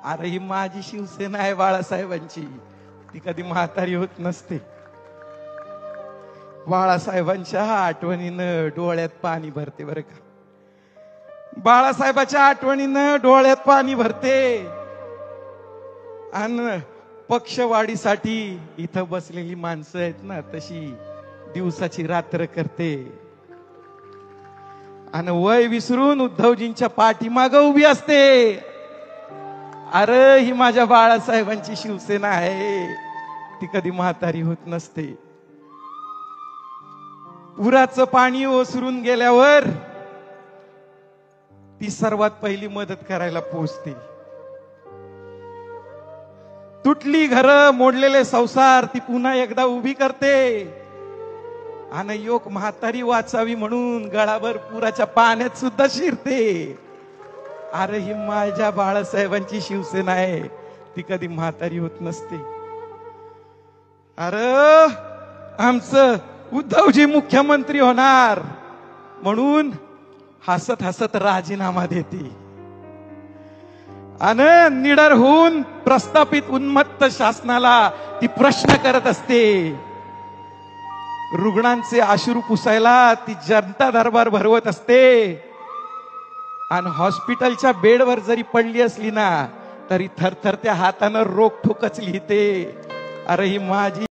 अरे ही माझी शिवसेना आहे बाळासाहेबांची, ती कधी म्हातारी होत नसते. बाळासाहेबांच्या आठवणीनं डोळ्यात पाणी भरते बरं का. बाळासाहेबाच्या आठवणीनं डोळ्यात पाणी भरते. आणि पक्षवाढीसाठी इथं बसलेली माणसं आहेत ना, तशी दिवसाची रात्र करते. आणि वय विसरून उद्धवजींच्या पाठीमागं उभी असते. अरे ही माझ्या बाळासाहेबांची शिवसेना आहे, ती कधी म्हातारी होत नसते. पुराचं पाणी ओसरून गेल्यावर ती सर्वात पहिली मदत करायला पोहोचते. तुटली घरं, मोडलेले संसार ती पुन्हा एकदा उभी करते. आणि योग म्हातारी वाचावी म्हणून गळाभर पुराच्या पाण्यात सुद्धा शिरते. अरे ही माझ्या बाळासाहेबांची शिवसेना आहे, ती कधी म्हातारी होत नसते. अरे आमचं उद्धवजी मुख्यमंत्री होणार म्हणून हसत हसत राजीनामा देते. आणि निडर होऊन प्रस्थापित उन्मत्त शासनाला ती प्रश्न करत असते. रुग्णांचे अश्रू पुसायला ती जनता दरबार भरवत असते. आणि हॉस्पिटलच्या बेडवर जरी पडली असली ना, तरी थरथरत्या हातानं रोखठोकच लिहिते. अरे ही माझी